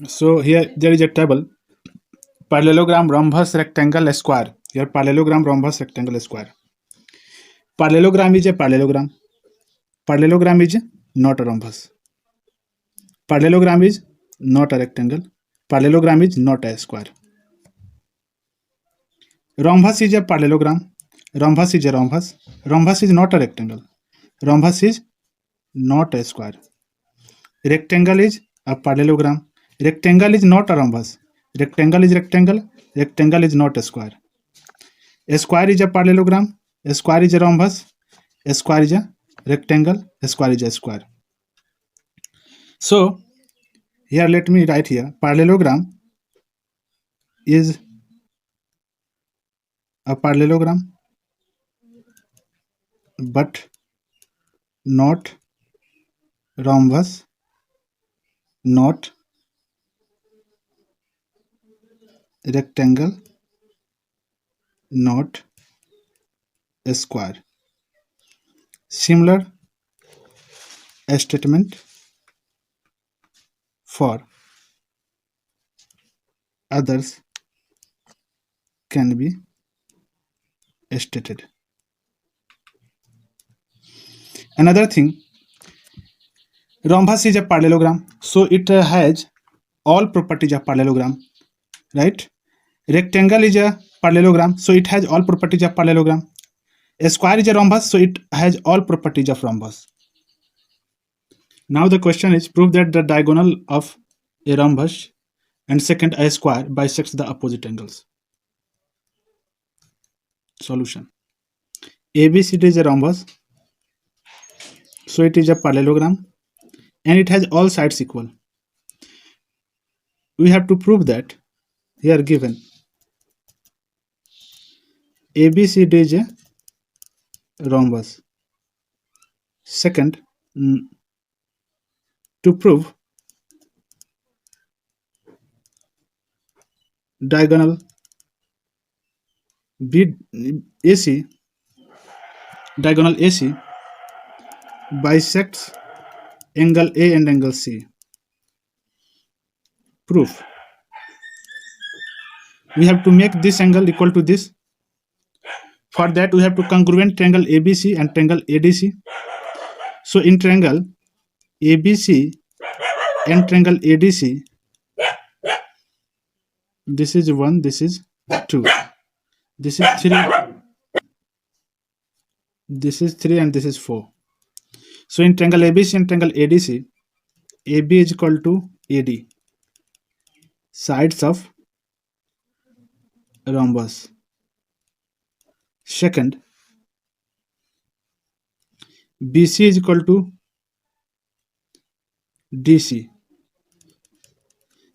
So here there is a table: parallelogram, rhombus, rectangle, square. Here parallelogram, rhombus, rectangle, square. Parallelogram is a parallelogram. Parallelogram is not a rhombus. Parallelogram is not a rectangle. Parallelogram is not a square. Rhombus is a parallelogram. Rhombus is a rhombus. Rhombus is not a rectangle. Rhombus is not a square. Rectangle is a parallelogram. Rectangle is not a rhombus. Rectangle is rectangle. Rectangle is not a square. A square is a parallelogram. A square is a rhombus. A square is a rectangle. A square is a square. So here let me write here: parallelogram is a parallelogram but not rhombus, not rectangle, not a square. Similar statement for others can be stated. Another thing, rhombus is a parallelogram, so it has all properties of parallelogram, right? Rectangle is a parallelogram, so it has all properties of parallelogram. A square is a rhombus, so it has all properties of rhombus. Now the question is, prove that the diagonal of a rhombus and second a square bisects the opposite angles. Solution: ABCD is a rhombus, so it is a parallelogram and it has all sides equal. We have to prove that here given ABCD is a rhombus. Second, to prove diagonal AC bisects angle A and angle C. Proof: we have to make this angle equal to this. For that we have to congruent triangle ABC and triangle ADC. So in triangle ABC and triangle ADC, this is 1, this is 2, this is 3, this is 3, and this is 4. So in triangle ABC and triangle ADC, AB is equal to AD, sides of rhombus. Second, BC is equal to DC,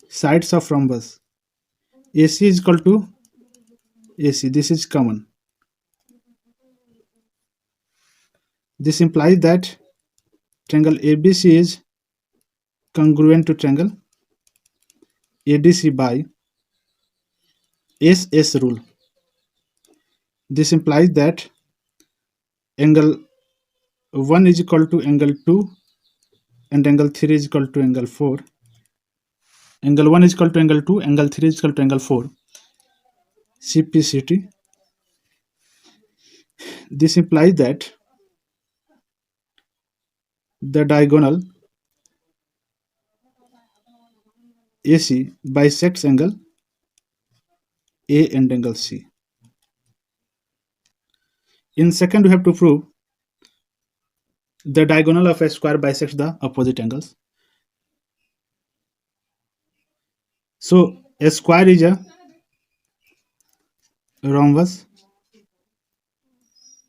sides of rhombus. AC is equal to AC, this is common. This implies that triangle ABC is congruent to triangle ADC by SS rule. This implies that angle 1 is equal to angle 2 and angle 3 is equal to angle 4. Angle 1 is equal to angle 2, angle 3 is equal to angle 4. CPCT. This implies that the diagonal AC bisects angle A and angle C. In second, we have to prove the diagonal of a square bisects the opposite angles. So a square is a rhombus.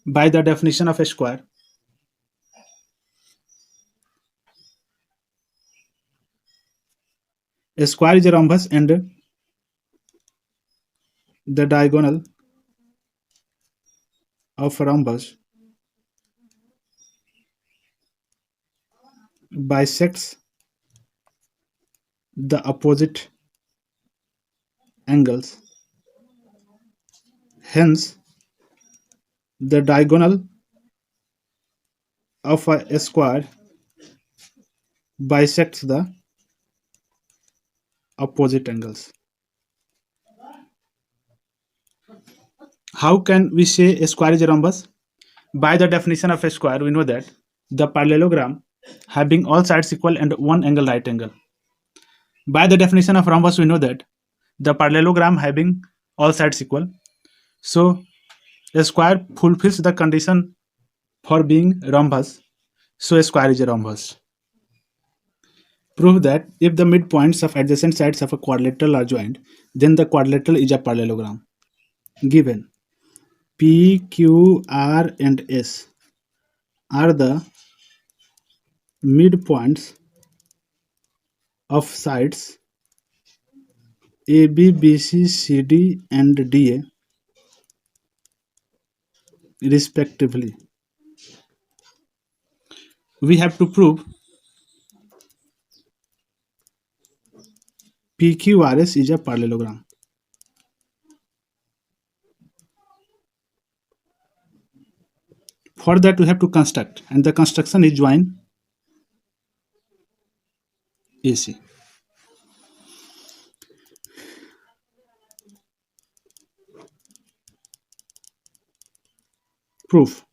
By the definition of a square, a square is a rhombus and the diagonal of a rhombus bisects the opposite angles. Hence, the diagonal of a square bisects the opposite angles. How can we say a square is a rhombus? By the definition of a square, we know that the parallelogram having all sides equal and one angle right angle. By the definition of rhombus, we know that the parallelogram having all sides equal. So a square fulfills the condition for being rhombus. So a square is a rhombus. Prove that if the midpoints of adjacent sides of a quadrilateral are joined, then the quadrilateral is a parallelogram. Given P, Q, R, and S are the midpoints of sides AB, BC, CD, and DA respectively. We have to prove PQRS is a parallelogram. For that, we have to construct, and the construction is join AC. Proof.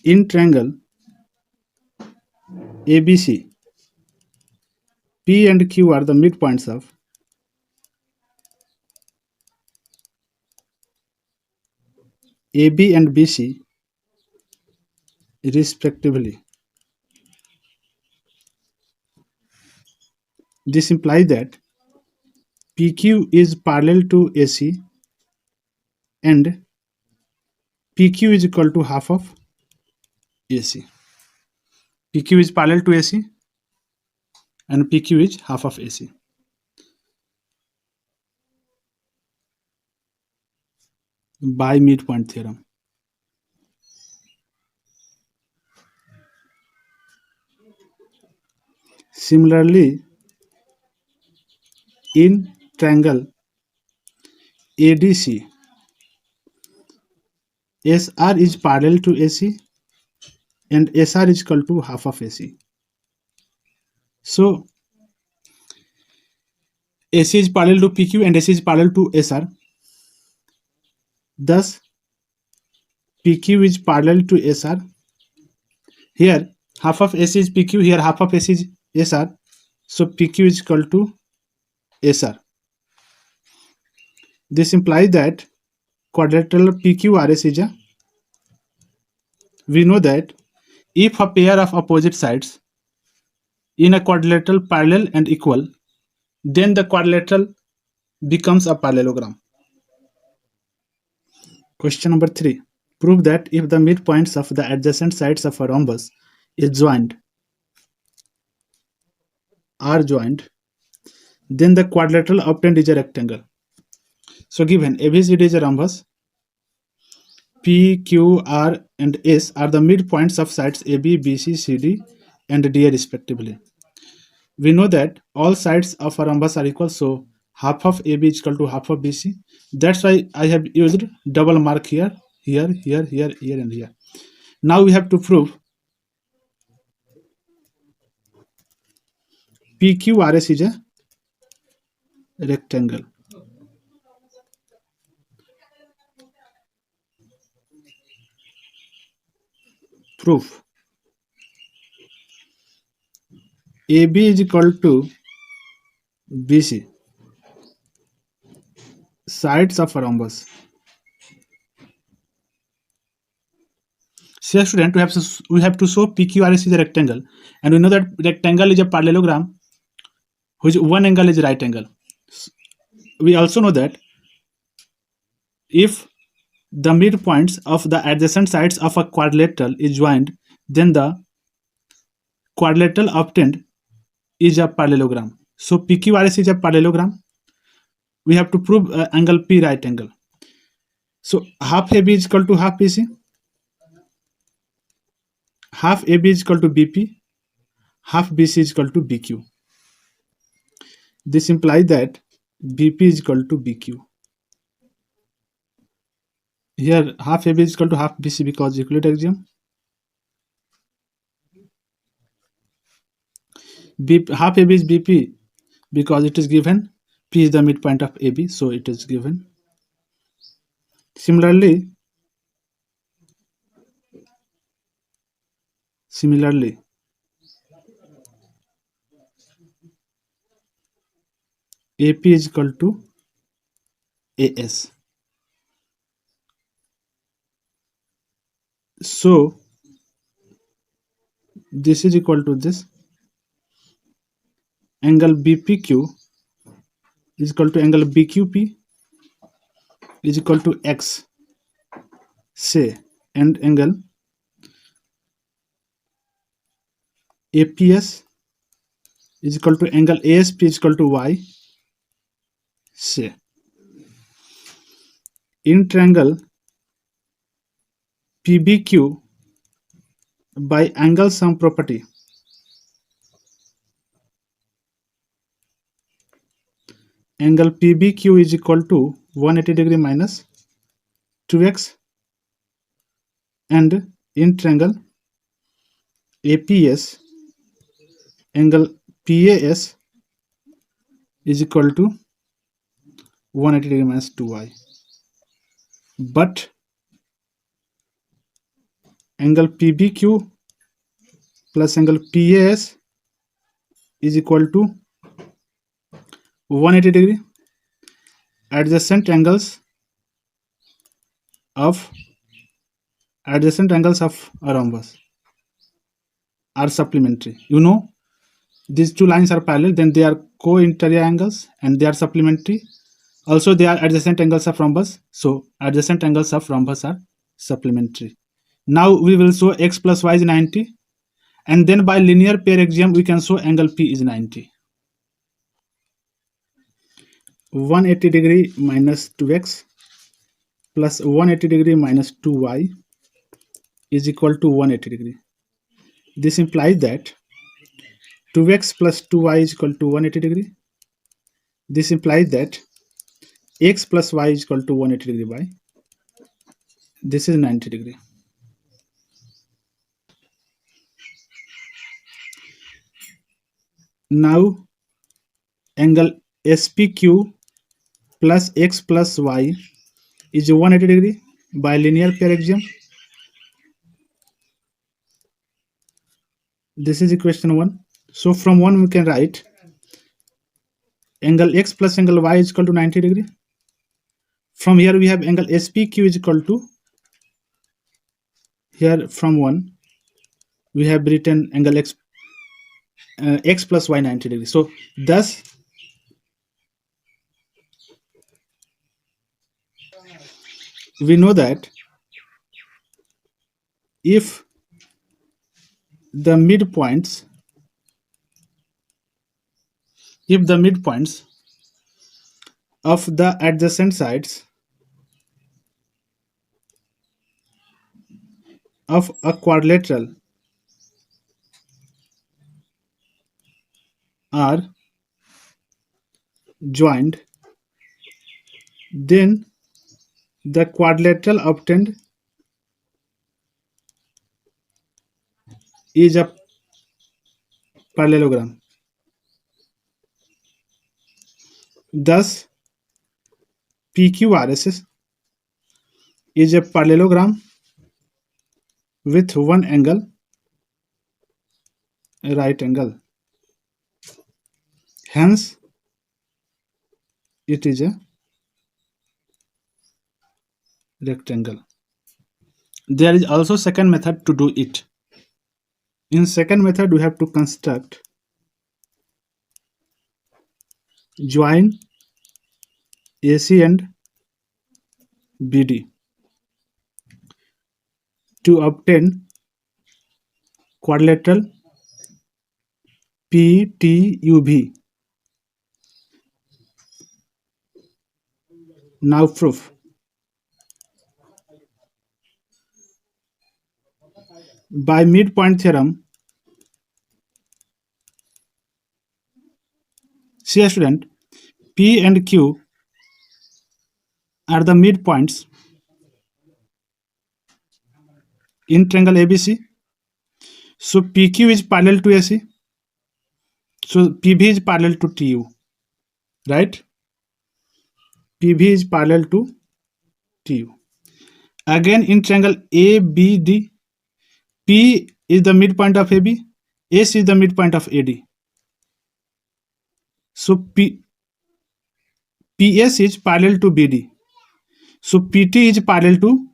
In triangle ABC, P and Q are the midpoints of AB and BC respectively. This implies that PQ is parallel to AC and PQ is equal to half of AC. PQ is parallel to AC and PQ is half of AC. By midpoint theorem. Similarly, in triangle ADC, SR is parallel to AC and SR is equal to half of AC. So AC is parallel to PQ and AC is parallel to SR. Thus, PQ is parallel to SR. Here, half of AC is PQ, here half of AC is SR. So PQ is equal to SR. This implies that quadrilateral PQRS is a. We know that if a pair of opposite sides in a quadrilateral parallel and equal, then the quadrilateral becomes a parallelogram. Question number 3. Prove that if the midpoints of the adjacent sides of a rhombus are joined, then the quadrilateral obtained is a rectangle. So given ABCD is a rhombus, P, Q, R, and S are the midpoints of sides AB, BC, CD, and DA respectively. We know that all sides of a rhombus are equal, so half of AB is equal to half of BC. That's why I have used double mark here, here, here, here, here, and here. Now we have to prove PQRS is a rectangle. Proof. AB is equal to BC, sides of a rhombus. So student, we have to show PQRS is a rectangle, and we know that rectangle is a parallelogram which one angle is right angle. We also know that if the midpoints of the adjacent sides of a quadrilateral is joined, then the quadrilateral obtained is a parallelogram. So PQRS is a parallelogram. We have to prove angle P right angle. So half AB is equal to half BC. Half AB is equal to BP. Half BC is equal to BQ. This implies that BP is equal to BQ. Here half AB is equal to half BC because equivalent axiom. half AB is BP because it is given P is the midpoint of AB, so it is given. Similarly, AP is equal to AS. So this is equal to this. Angle BPQ is equal to angle BQP is equal to X, say, and angle APS is equal to angle ASP is equal to Y, say. In triangle PBQ by angle sum property, angle PBQ is equal to 180 degree minus 2x, and in triangle APS, angle PAS is equal to 180 degree minus 2y. But angle PBQ plus angle PAS is equal to 180 degree. Adjacent angles of a rhombus are supplementary. You know, these two lines are parallel, then they are co-interior angles and they are supplementary. Also, they are adjacent angles of rhombus. So, adjacent angles of rhombus are supplementary. Now, we will show x plus y is 90. And then by linear pair axiom, we can show angle P is 90. 180 degree minus 2x plus 180 degree minus 2y is equal to 180 degree. This implies that 2x plus 2y is equal to 180 degree. This implies that x plus y is equal to 180 degree by this is 90 degree. Now angle SPQ plus x plus y is 180 degree by linear pair axiom. This is equation 1. So from 1 we can write angle x plus angle y is equal to 90 degree. From here we have angle SPQ is equal to, here from 1 we have written angle x plus y 90 degree. So thus we know that if the midpoints of the adjacent sides of a quadrilateral are joined, then the quadrilateral obtained is a parallelogram. Thus, PQRS is a parallelogram with one angle, right angle. Hence, it is a rectangle. There is also second method to do it. In second method, we have to construct join AC and BD to obtain quadrilateral PTUV. Now proof. By midpoint theorem, see student, P and Q are the midpoints in triangle ABC. So PQ is parallel to AC. So PV is parallel to TU, right? PV is parallel to TU. Again, in triangle ABD, P is the midpoint of AB, S is the midpoint of AD. So PS is parallel to BD. So PT is parallel to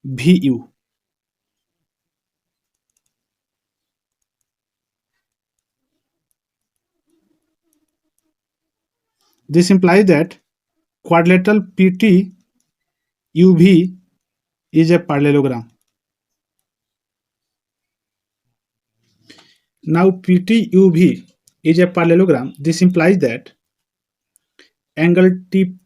VU. This implies that quadrilateral PT UV is a parallelogram. Now PT UV is a parallelogram. This implies that angle TPV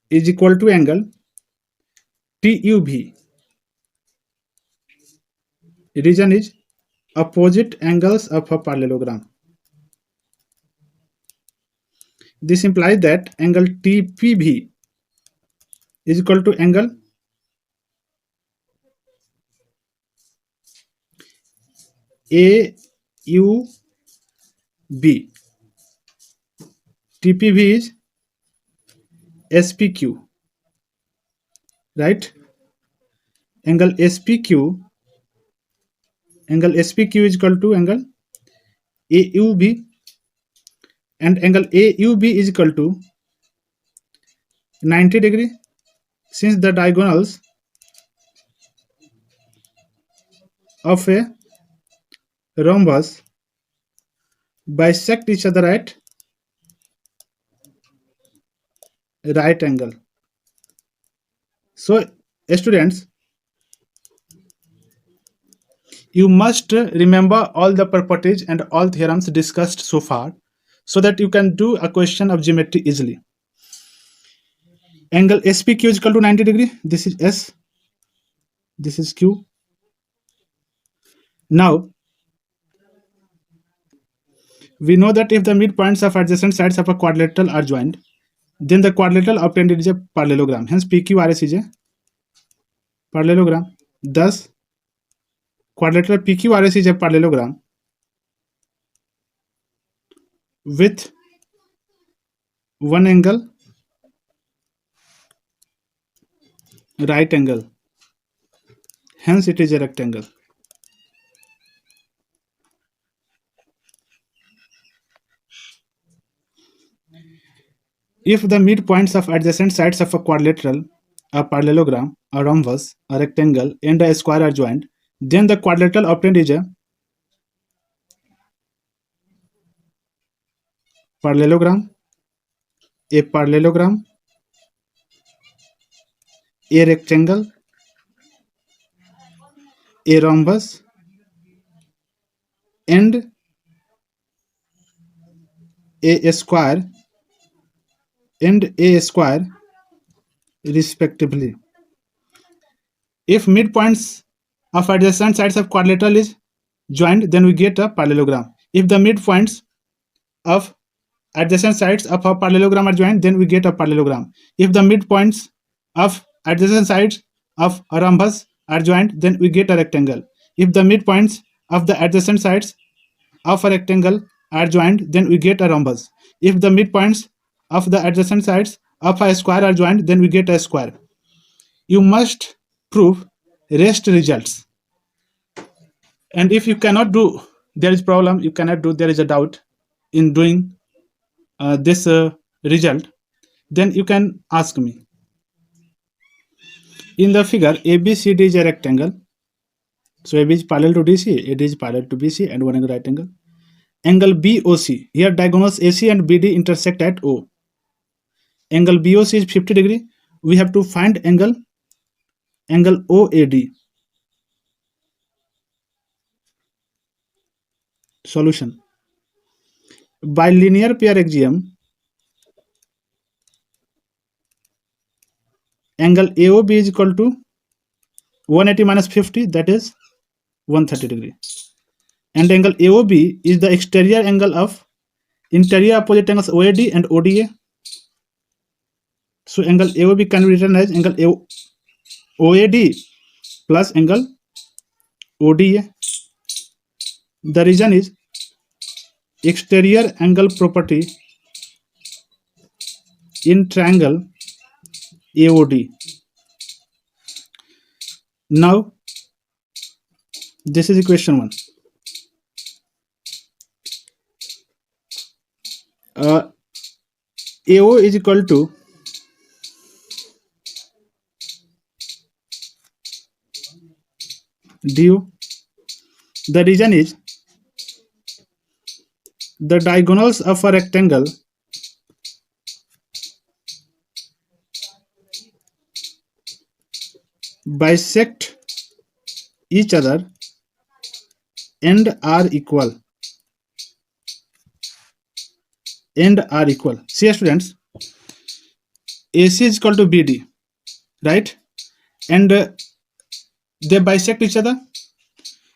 is equal to angle TUV. Reason is opposite angles of a parallelogram. This implies that angle TPV is equal to angle AUB. TPV is SPQ, right? Angle SPQ is equal to angle AUB, and angle AUB is equal to 90 degree, since the diagonals of a rhombus bisect each other at right angle. So students, you must remember all the properties and all theorems discussed so far, so that you can do a question of geometry easily. Angle SPQ is equal to 90 degree. This is S, this is Q. Now we know that if the midpoints of adjacent sides of a quadrilateral are joined, then the quadrilateral obtained is a parallelogram. Hence PQRS is a parallelogram. Thus quadrilateral PQRS is a parallelogram with one angle right angle. Hence it is a rectangle. If the midpoints of adjacent sides of a quadrilateral, a parallelogram, a rhombus, a rectangle, and a square are joined, then the quadrilateral obtained is a parallelogram, a parallelogram, a rectangle, a rhombus, and a square, respectively. If midpoints of adjacent sides of quadrilateral is joined, then we get a parallelogram. If the midpoints of adjacent sides of a parallelogram are joined, then we get a parallelogram. If the midpoints of adjacent sides of a rhombus are joined, then we get a rectangle. If the midpoints of the adjacent sides of a rectangle are joined, then we get a rhombus. If the midpoints of the adjacent sides of a square are joined, then we get a square. You must prove rest results. And if you cannot do, there is problem, you cannot do, there is a doubt in doing this result, then you can ask me. In the figure, ABCD is a rectangle. So AB is parallel to DC, AD is parallel to BC, and one angle right angle. Angle BOC, here diagonals AC and BD intersect at O. Angle BOC is 50 degree. We have to find angle OAD. Solution. By linear pair axiom, angle AOB is equal to 180 minus 50, that is 130 degree. And angle AOB is the exterior angle of interior opposite angles OAD and ODA. So angle AOB can be written as angle OAD plus angle ODA. The reason is exterior angle property in triangle AOD. Now, this is equation 1. AO is equal to DO. The reason is the diagonals of a rectangle bisect each other and are equal. See students, AC is equal to BD, right? And they bisect each other.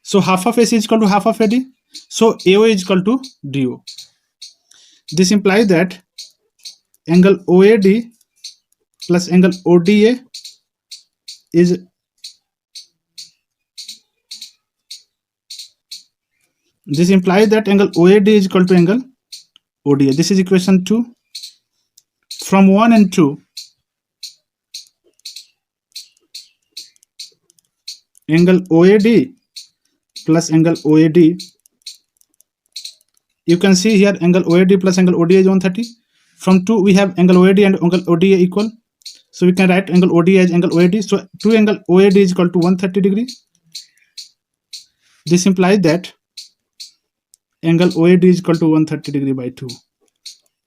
So half of AC is equal to half of AD. So AO is equal to DO. This implies that angle OAD plus angle ODA is angle OAD is equal to angle ODA. This is equation 2. From 1 and 2, angle OAD plus angle OAD, you can see here angle OAD plus angle ODA is 130. From 2 we have angle OAD and angle ODA equal, so we can write angle ODA as angle OAD. So 2 angle OAD is equal to 130 degree. This implies that angle OAD is equal to 130 degree by 2.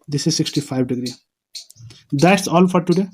This is 65 degree. That's all for today.